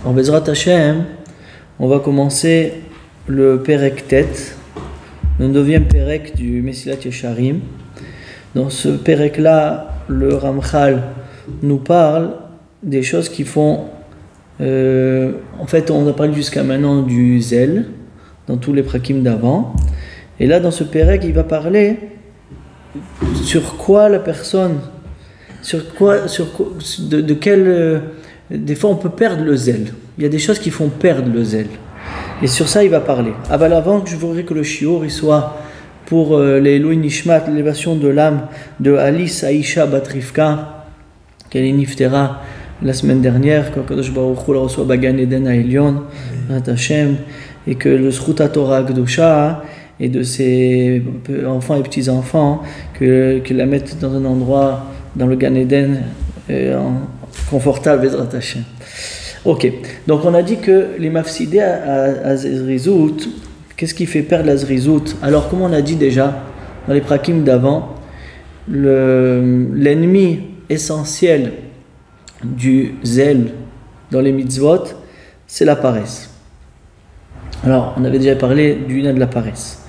En Bezrat Hashem, on va commencer le Perek Tet, le 9e Perek du Mesilat Yesharim. Dans ce Perek-là, le Ramchal nous parle des choses qui font... en fait, on a parlé jusqu'à maintenant du zèle, dans tous les prakim d'avant. Et là, dans ce Perek, il va parler sur quoi la personne... de quel... des fois, on peut perdre le zèle. Il y a des choses qui font perdre le zèle. Et sur ça, il va parler. Avant que je voudrais que le shiur il soit pour les Elohim Nishmat, l'élévation de l'âme de Alice Aisha Batrivka, qu'elle est niftera la semaine dernière, que Kadosh Baruch Hu la reçoit Bagan Eden Aelion, Hashem, et que le Zchut Torah Akdosha et de ses enfants et petits-enfants, que la mettent dans un endroit, dans le Gan Eden, confortable, Bezrat Hashem. Ok, donc on a dit que les mafsidés à Zrizout, qu'est-ce qui fait perdre la Zrizout? Alors, comme on a dit déjà dans les prakim d'avant, l'ennemi essentiel du zèle dans les mitzvot, c'est la paresse. Alors, on avait déjà parlé du lien de la paresse.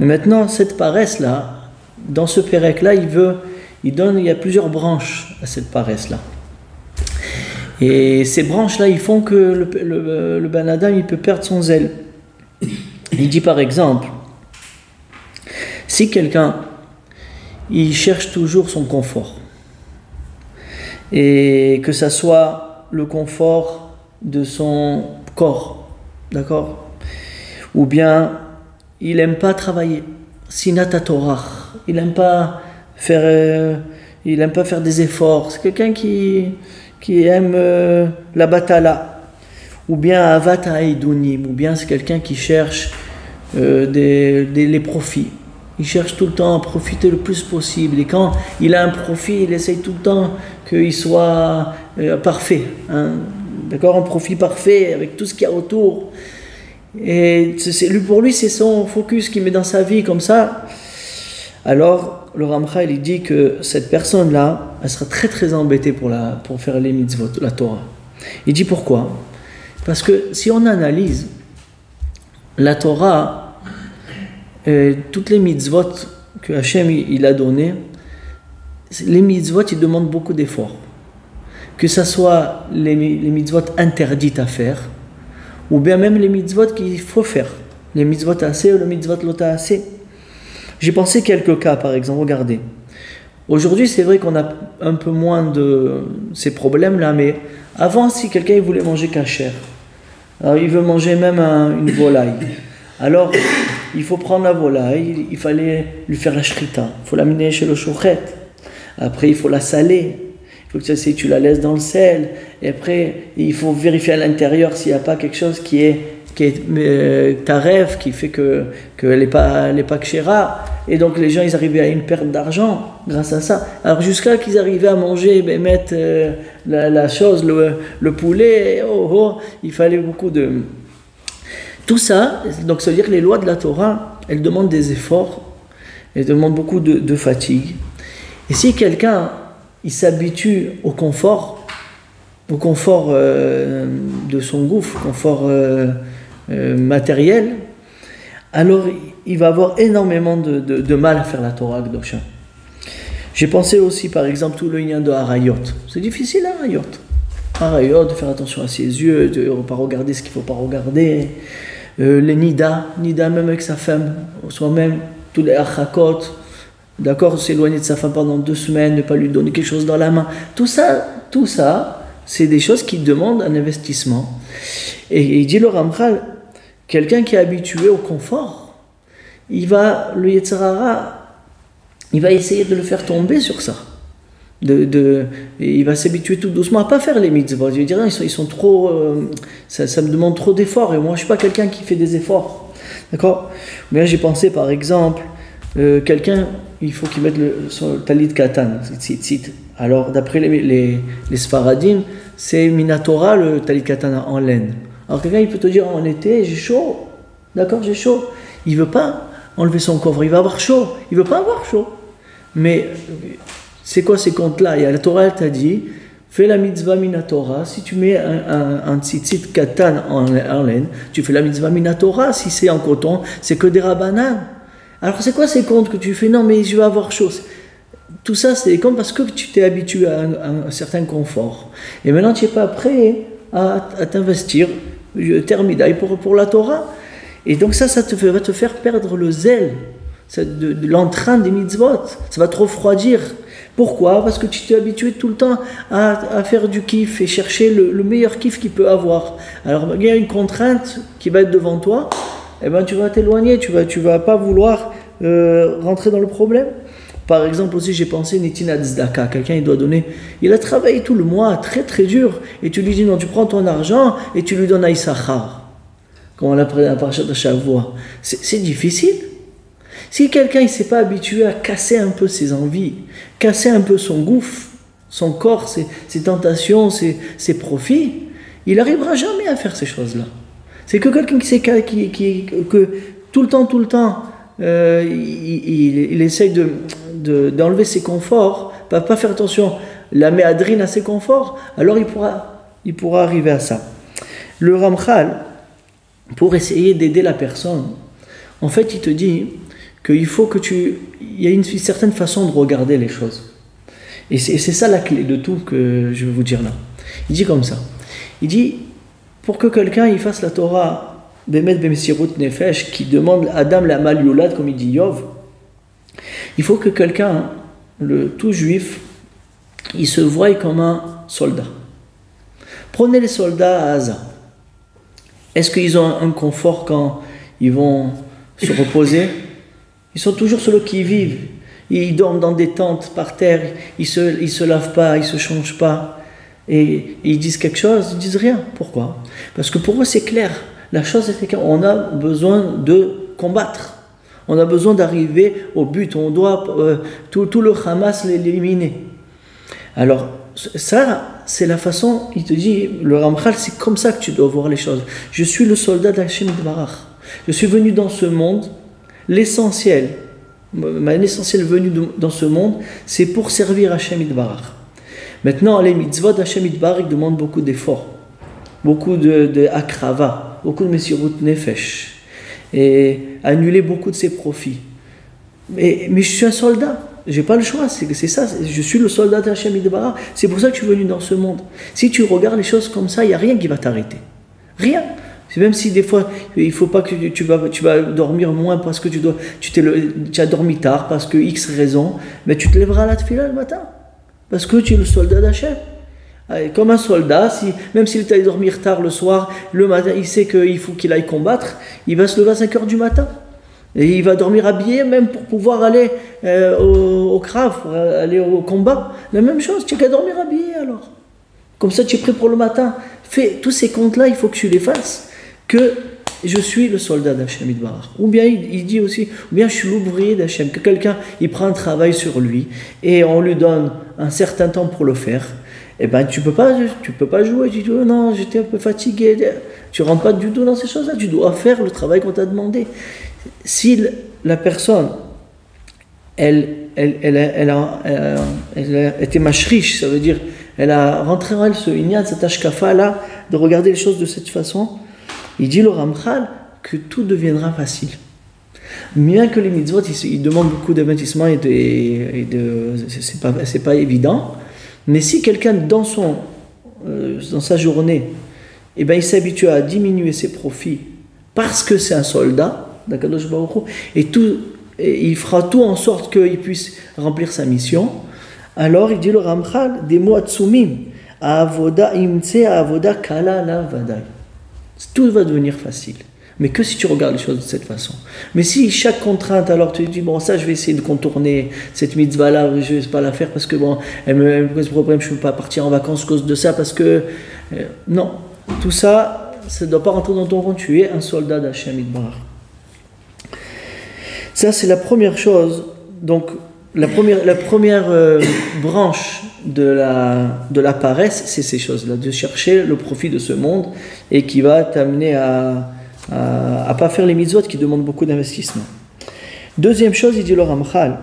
Mais maintenant, cette paresse-là, dans ce pérec-là, il y a plusieurs branches à cette paresse-là. Et ces branches-là, ils font que le Ben Adam, il peut perdre son zèle. Il dit par exemple, si quelqu'un, il cherche toujours son confort, et que ça soit le confort de son corps, d'accord? Ou bien, il n'aime pas travailler, sinat Torah, il n'aime pas faire des efforts, c'est quelqu'un qui aime la batala, ou bien avat ha'edunim, ou bien c'est quelqu'un qui cherche les profits. Il cherche tout le temps à profiter le plus possible, et quand il a un profit, il essaye tout le temps qu'il soit parfait, hein, d'accord, un profit parfait avec tout ce qu'il y a autour. Et pour lui, c'est son focus qu'il met dans sa vie comme ça. Alors, le Ramchal, il dit que cette personne-là, elle sera très très embêtée pour faire les mitzvot, la Torah. Il dit pourquoi? Parce que si on analyse la Torah, toutes les mitzvot que Hachem il a données, les mitzvot, ils demandent beaucoup d'efforts. Que ce soit les mitzvot interdites à faire, ou bien même les mitzvot qu'il faut faire. Les mitzvot assez ou les mitzvot lota assez. J'ai pensé quelques cas, par exemple, regardez. Aujourd'hui, c'est vrai qu'on a un peu moins de ces problèmes-là, mais avant, si quelqu'un voulait manger kasher, alors il veut manger même une volaille, alors il faut prendre la volaille, il fallait lui faire la shrita, il faut l'amener chez le shochet, après il faut la saler, il faut que tu la laisses dans le sel, et après il faut vérifier à l'intérieur s'il n'y a pas quelque chose qui est taref, qui fait qu'elle n'est pas kshera, et donc les gens ils arrivaient à une perte d'argent grâce à ça. Alors jusqu'à qu'ils arrivaient à manger, mettre la chose, le poulet, il fallait beaucoup de... Tout ça, donc ça veut dire que les lois de la Torah, elles demandent des efforts, elles demandent beaucoup de fatigue. Et si quelqu'un, il s'habitue au confort de son gouffre, confort matériel, alors il va avoir énormément de mal à faire la Torah Akdosha. J'ai pensé aussi par exemple tout le lien de Harayot. C'est difficile Harayot, de faire attention à ses yeux, de ne pas regarder ce qu'il ne faut pas regarder. Les Nida même avec sa femme, soi-même, tous les Achakot, d'accord, s'éloigner de sa femme pendant 2 semaines, ne pas lui donner quelque chose dans la main. Tout ça, c'est des choses qui demandent un investissement. Et il dit le Ramchal, quelqu'un qui est habitué au confort, le Yetzer Hara, il va essayer de le faire tomber sur ça. Il va s'habituer tout doucement à ne pas faire les mitzvot. Il va dire, ils sont trop... ça me demande trop d'efforts, et moi je ne suis pas quelqu'un qui fait des efforts. D'accord? Mais j'ai pensé par exemple, quelqu'un, il faut qu'il mette son talit katan, tzitzit. Alors d'après les Sfaradim, c'est Minatora le talit katan en laine. Alors quelqu'un il peut te dire en été j'ai chaud, d'accord, j'ai chaud. Il veut pas enlever son coffre, il va avoir chaud, il veut pas avoir chaud. Mais c'est quoi ces comptes-là? Et la Torah elle t'a dit fais la mitzvah minatora. Si tu mets un tzitzit katan en laine, tu fais la mitzvah minatora. Si c'est en coton, c'est que des rabanan. Alors c'est quoi ces comptes que tu fais? Non mais je vais avoir chaud. Tout ça c'est comme parce que tu t'es habitué à un certain confort. Et maintenant tu n'es pas prêt à t'investir termidaï pour la Torah. Et donc ça va te faire perdre le zèle de l'entrain des mitzvot. Ça va te refroidir. Pourquoi? Parce que tu t'es habitué tout le temps à faire du kiff et chercher le meilleur kiff qu'il peut avoir. Alors il y a une contrainte qui va être devant toi, et ben tu vas t'éloigner, tu vas pas vouloir rentrer dans le problème. Par exemple aussi j'ai pensé Netina Tzedaka, quelqu'un il a travaillé tout le mois très très dur et tu lui dis non, tu prends ton argent et tu lui donnes à Issachar, comme on l'a pris à la parashat de Shavua. C'est difficile. Si quelqu'un ne s'est pas habitué à casser un peu ses envies, casser un peu son gouffre, son corps, ses tentations, ses profits, il n'arrivera jamais à faire ces choses-là. C'est que quelqu'un que tout le temps, il essaye d'enlever ses conforts, pas faire attention, la méadrine à ses conforts, alors il pourra arriver à ça. Le Ramchal, pour essayer d'aider la personne, en fait, il te dit qu'il faut il y a une certaine façon de regarder les choses. Et c'est ça la clé de tout que je vais vous dire là. Il dit comme ça. Il dit, pour que quelqu'un il fasse la Torah, Bemet Bemesirut Nefesh, qui demande Adam la Mal Yolad, comme il dit Yov, il faut que quelqu'un, le tout juif, il se voie comme un soldat. Prenez les soldats à Gaza. Est-ce qu'ils ont un confort quand ils vont se reposer? Ils sont toujours sur le qui-vive. Ils dorment dans des tentes par terre. Ils se lavent pas, ils se changent pas. Et ils disent quelque chose, ils disent rien. Pourquoi? Parce que pour eux c'est clair. La chose c'est qu'on a besoin de combattre. On a besoin d'arriver au but. On doit tout le Hamas l'éliminer. Alors ça, c'est la façon. Il te dit, le Ramchal, c'est comme ça que tu dois voir les choses. Je suis le soldat d'Hachem Yitbarach. Je suis venu dans ce monde. L'essentiel venu dans ce monde, c'est pour servir Hachem Yitbarach. Maintenant, les mitzvot d'Hachem Yitbarach demandent beaucoup d'efforts, beaucoup de akrava, beaucoup de mesirut nefesh, et annuler beaucoup de ses profits. Mais je suis un soldat, j'ai pas le choix, c'est ça, je suis le soldat d'Hachem Yitbarach, c'est pour ça que je suis venu dans ce monde. Si tu regardes les choses comme ça, il n'y a rien qui va t'arrêter. Rien. Même si des fois, il ne faut pas que tu vas dormir moins parce que tu as dormi tard, parce que X raison, mais tu te lèveras à la tefila le matin. Parce que tu es le soldat d'Hachem. Comme un soldat, même s'il est allé dormir tard le soir, le matin, il sait qu'il faut qu'il aille combattre, il va se lever à 5 heures du matin. Et il va dormir habillé même pour pouvoir aller au Krav, pour aller au combat. La même chose, tu n'as qu'à dormir habillé alors. Comme ça, tu es prêt pour le matin. Fais tous ces comptes-là, il faut que tu les fasses. Que je suis le soldat d'Hachem Yitbarach. Ou bien il dit aussi, ou bien je suis l'ouvrier d'Hachem, que quelqu'un il prend un travail sur lui et on lui donne un certain temps pour le faire. Eh ben tu peux pas jouer. Tu dis oh non, j'étais un peu fatigué. Tu rentres pas du tout dans ces choses-là. Tu dois faire le travail qu'on t'a demandé. Si la personne elle a été mashrish, ça veut dire elle a rentré en elle ce inyan, cette ashkafa là, de regarder les choses de cette façon. Il dit le Ramchal que tout deviendra facile. Bien que les mitzvot, ils demandent beaucoup d'investissement c'est pas évident. Mais si quelqu'un dans sa journée, eh ben, il s'habitue à diminuer ses profits parce que c'est un soldat, et il fera tout en sorte qu'il puisse remplir sa mission, alors il dit le Ramchal, des mots atsumim, avoda imtse avoda kala la vadai. Tout va devenir facile. Mais que si tu regardes les choses de cette façon. Mais si chaque contrainte, alors tu te dis, bon, ça je vais essayer de contourner cette mitzvah-là, je ne vais pas la faire parce que, bon, elle me pose problème, je ne peux pas partir en vacances à cause de ça, parce que... non, tout ça, ça ne doit pas rentrer dans ton compte, tu es un soldat d'Hachem Yitbarach. Ça, c'est la première chose. Donc, la première branche de la paresse, c'est ces choses-là, de chercher le profit de ce monde et qui va t'amener à pas faire les mitzvot qui demandent beaucoup d'investissement. Deuxième chose, il dit le Ramchal,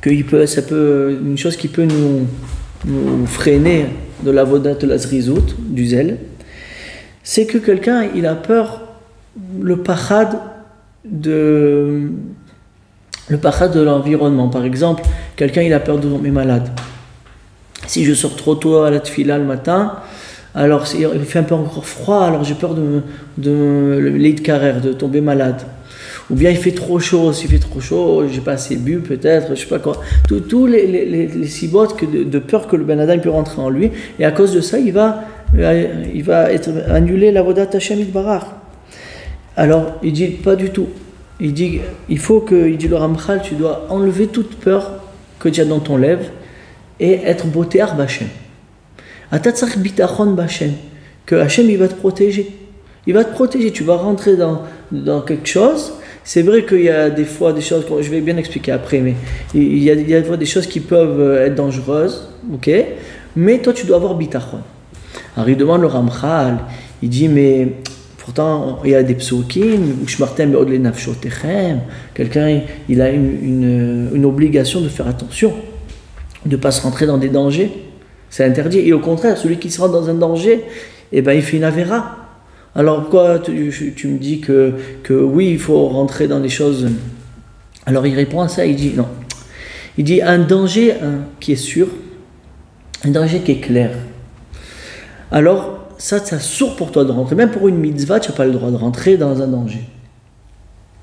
une chose qui peut ou freiner de la vodat la zrizout, du zèle, c'est que quelqu'un, il a peur, le pachad de l'environnement. Par exemple, quelqu'un, il a peur de tomber malade. Si je sors trop tôt à la tfila le matin, alors il fait un peu encore froid, alors j'ai peur de l'eid carrère, de tomber malade. Ou bien il fait trop chaud, s'il fait trop chaud, j'ai pas assez bu peut-être, je sais pas quoi. Tous les sibotes de peur que le Ben Adam peut rentrer en lui, et à cause de ça, il va être annulé la vodat Hashem Yitbarach. Alors, il dit pas du tout. Il dit le Ramchal, tu dois enlever toute peur que tu as dans ton lèvre et être botéar b'Hashem. Atatzach bitachon b'Hashem, que Hashem il va te protéger. Il va te protéger. Tu vas rentrer dans quelque chose. C'est vrai qu'il y a des fois des choses, je vais bien expliquer après, mais il y a des fois des choses qui peuvent être dangereuses, ok? Mais toi, tu dois avoir bitachon. Alors il demande le Ramchal, il dit, mais pourtant, il y a des psukim, quelqu'un il a une obligation de faire attention, de ne pas se rentrer dans des dangers. C'est interdit. Et au contraire, celui qui se rend dans un danger, eh ben, il fait une avéra. Alors pourquoi tu me dis que oui, il faut rentrer dans des choses. Alors il répond à ça, il dit non. Il dit un danger qui est sûr, un danger qui est clair. Alors ça sourd pour toi de rentrer. Même pour une mitzvah, tu n'as pas le droit de rentrer dans un danger.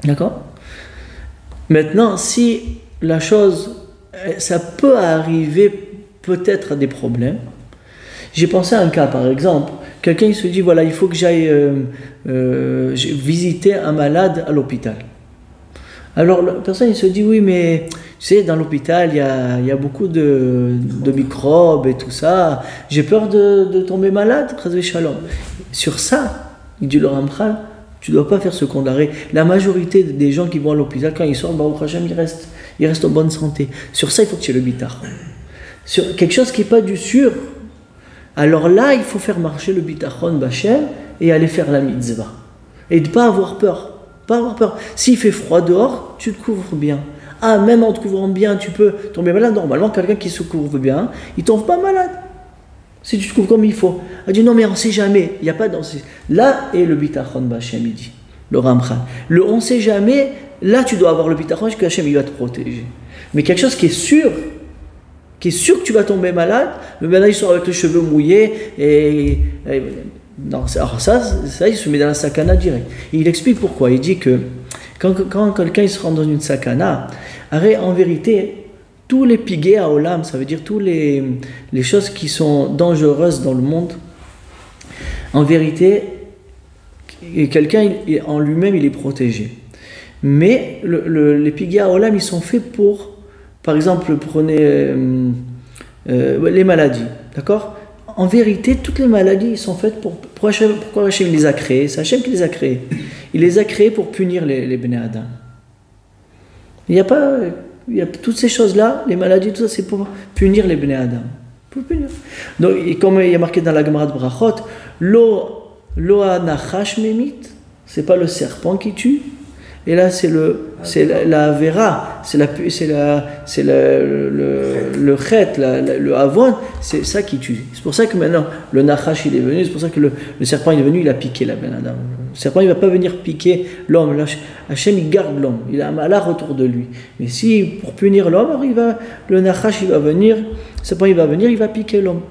D'accord ? Maintenant, si la chose, ça peut arriver peut-être à des problèmes. J'ai pensé à un cas, par exemple. Quelqu'un il se dit, voilà, il faut que j'aille visiter un malade à l'hôpital. Alors la personne il se dit, oui, mais tu sais, dans l'hôpital, il y a beaucoup de microbes et tout ça. J'ai peur de tomber malade, chas v'shalom. Sur ça, il dit le Ramchal, tu ne dois pas faire ce qu'on d'arrêt. La majorité des gens qui vont à l'hôpital, quand ils sortent, Baruch Hashem, ils restent en bonne santé. Sur ça, il faut que tu aies le bitachon. Sur quelque chose qui n'est pas du sûr, alors là, il faut faire marcher le bitachon b'Hashem et aller faire la mitzvah. Et de ne pas avoir peur. Pas avoir peur. S'il fait froid dehors, tu te couvres bien. Ah, même en te couvrant bien, tu peux tomber malade. Normalement, quelqu'un qui se couvre bien, il ne tombe pas malade. Si tu te couvres comme il faut. Il dit non, mais on ne sait jamais. Il n'y a pas dans ces... Là est le bitachon b'Hashem, il dit. Le Ramchal. Le on ne sait jamais, là tu dois avoir le bitachon, parce que Hachem il va te protéger. Mais quelque chose qui est sûr que tu vas tomber malade, le maintenant il sort avec les cheveux mouillés non, alors ça, il se met dans la sakana direct. Et il explique pourquoi. Il dit que quand quelqu'un il se rend dans une sakana, en vérité, tous les pigués à olam, ça veut dire tous les choses qui sont dangereuses dans le monde, en vérité, quelqu'un en lui-même il est protégé. Mais les pigués à olam, ils sont faits pour, par exemple, prenez les maladies, d'accord ? En vérité, toutes les maladies sont faites pourquoi Hachem les a créées ? C'est Hachem qui les a créées. Il les a créées pour punir les Bnei Adam. Il y a toutes ces choses-là, les maladies, tout ça, c'est pour punir les Bnei Adam. Pour punir. Donc, comme il y a marqué dans la Gemara de Brachot, Lo ha-nachash memit, c'est pas le serpent qui tue. Et là, c'est la vera, c'est le chet, le avon, c'est ça qui tue. C'est pour ça que maintenant, le nachash il est venu, c'est pour ça que le serpent il est venu, il a piqué la Ben Adam. Le serpent il ne va pas venir piquer l'homme. Hachem il garde l'homme, il a un malheur autour de lui. Mais si, pour punir l'homme, alors le nachash il va venir, le serpent il va venir, il va piquer l'homme.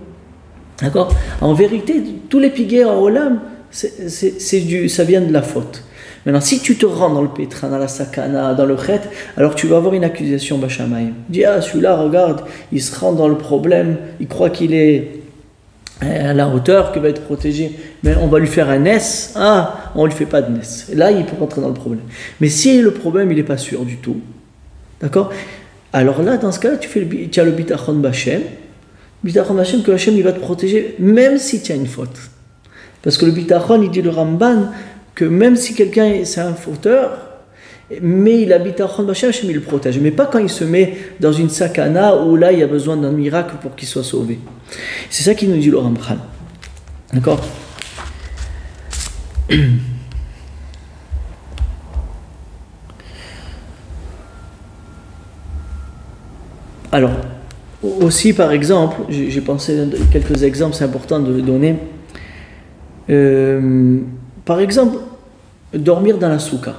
D'accord ? En vérité, tous les piguets en Olam, ça vient de la faute. Maintenant, si tu te rends dans le pétrin, dans la sakana, dans le chet, alors tu vas avoir une accusation Bashamaïm. Dis, celui-là, regarde, il se rend dans le problème, il croit qu'il est à la hauteur, qu'il va être protégé, mais on va lui faire un S, on ne lui fait pas de S. Et là, il peut rentrer dans le problème. Mais si le problème, il n'est pas sûr du tout, d'accord ? Alors là, dans ce cas-là, tu as le bitachon b'Hashem, que Hachem, il va te protéger, même si tu as une faute. Parce que le bitachon, il dit le Ramban, que même si quelqu'un c'est un fauteur, mais il habite à Chon Bachem, il le protège. Mais pas quand il se met dans une sakana où là il y a besoin d'un miracle pour qu'il soit sauvé. C'est ça qu'il nous dit le Ramchal. D'accord ? Alors, aussi, par exemple, j'ai pensé à quelques exemples, c'est important de les donner. Par exemple, dormir dans la souka.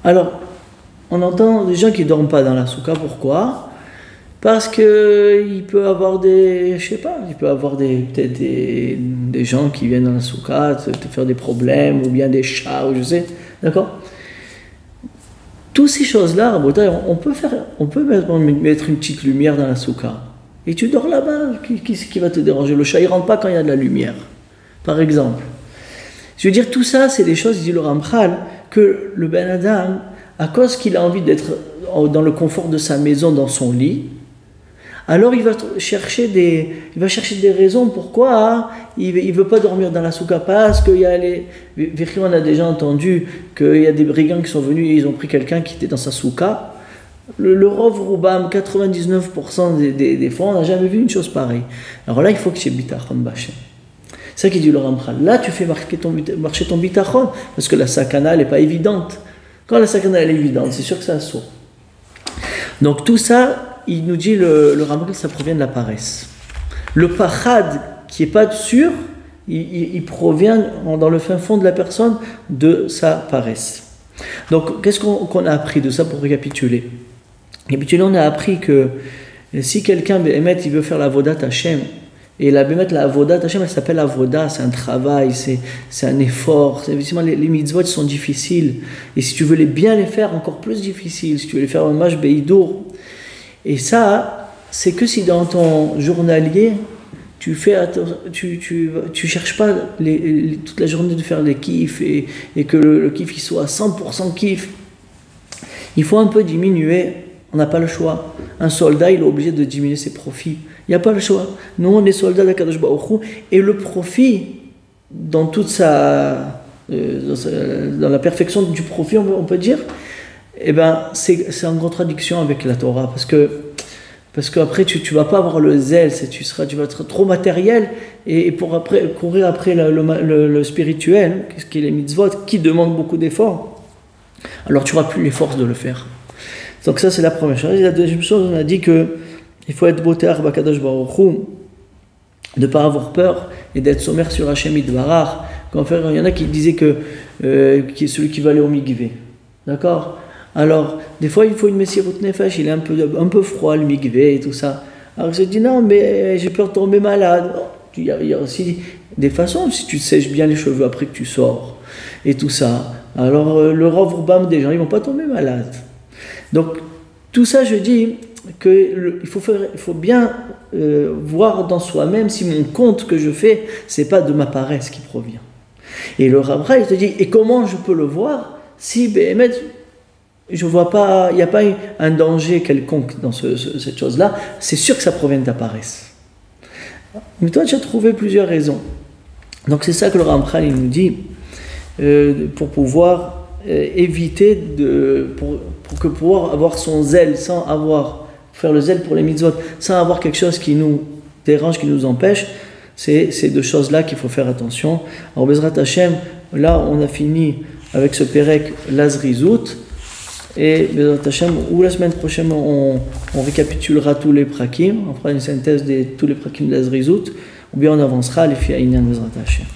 Alors, on entend des gens qui ne dorment pas dans la souka. Pourquoi? Parce qu'il peut avoir des, je sais pas, il peut avoir peut-être des gens qui viennent dans la souka te faire des problèmes, ou bien des chats, ou je sais, d'accord? Toutes ces choses-là, on peut mettre une petite lumière dans la souka. Et tu dors là-bas, qui va te déranger? Le chat, il ne rentre pas quand il y a de la lumière, par exemple. Je veux dire, tout ça, c'est des choses, dit le Ramchal, que le Ben Adam, à cause qu'il a envie d'être dans le confort de sa maison, dans son lit, alors il va chercher des raisons pourquoi il ne veut pas dormir dans la souka, parce qu'il y a on a déjà entendu qu'il y a des brigands qui sont venus et ils ont pris quelqu'un qui était dans sa souka. Le Rov Roubam, 99% des fois, on n'a jamais vu une chose pareille. Alors là, il faut que tu aies bitachon bachem. C'est ça qui dit le Ramchal. Là, tu fais marcher ton bitachon, parce que la sakana, elle n'est pas évidente. Quand la sakana, elle est évidente, c'est sûr que c'est un saut. Donc tout ça, il nous dit, le Ramchal, ça provient de la paresse. Le pachad, qui n'est pas sûr, il provient dans le fin fond de la personne de sa paresse. Donc, qu'est-ce qu'on a appris de ça pour récapituler? On a appris que si quelqu'un, Béhémet, il veut faire la Avodat Hashem, et la Avodat Hashem, elle s'appelle Avoda, c'est un travail, c'est un effort. Les mitzvot sont difficiles. Et si tu veux bien les faire, encore plus difficiles. Si tu veux les faire en mâche Beidour. Et ça, c'est que si dans ton journalier, tu cherches pas toute la journée de faire les kiffs et que le kiff il soit à 100% kiff. Il faut un peu diminuer. On n'a pas le choix. Un soldat, il est obligé de diminuer ses profits. Il n'y a pas le choix. Nous, on est soldats d'Akadosh Baruch Hu, et le profit, dans toute dans la perfection du profit, on peut dire, eh ben, c'est en contradiction avec la Torah, parce qu'après, tu vas pas avoir le zèle, tu vas être trop matériel, et pour après, courir après le spirituel, ce qui est les mitzvot, qui demande beaucoup d'efforts, alors tu n'auras plus les forces de le faire. Donc ça, c'est la première chose. Et la deuxième chose, on a dit que il faut être boter bakadosh baruch Hu, de ne pas avoir peur et d'être sommaire sur Hashem Yitbarach. Il y en a qui disaient que qui est celui qui va aller au mikvé. D'accord? Alors, des fois, il faut une messirut nefesh, il est un peu froid, le mikvé et tout ça. Alors, je dis non, mais j'ai peur de tomber malade. Il y a aussi des façons, si tu sèches bien les cheveux après que tu sors et tout ça. Alors, le Rav Roubam des gens, ils ne vont pas tomber malades. Donc, tout ça, je dis qu'il faut bien voir dans soi-même si mon compte que je fais, c'est pas de ma paresse qui provient. Et le Ramchal, il te dit, et comment je peux le voir si, Béhémet, je vois pas, il n'y a pas un danger quelconque dans cette chose-là, c'est sûr que ça provient de ta paresse. Mais toi, tu as trouvé plusieurs raisons. Donc, c'est ça que le Ramchal, il nous dit, pour pouvoir éviter pour pouvoir avoir son zèle sans faire le zèle pour les mitzvot, sans avoir quelque chose qui nous dérange, qui nous empêche, c'est ces deux choses-là qu'il faut faire attention. Alors, Bezrat Hashem, là, on a fini avec ce Pérec Lazrizout, et Bezrat Hashem, ou la semaine prochaine, on récapitulera tous les prakim, on fera une synthèse de tous les prakim de Lazrizout, ou bien on avancera les filles à Inyan Bezrat Hashem.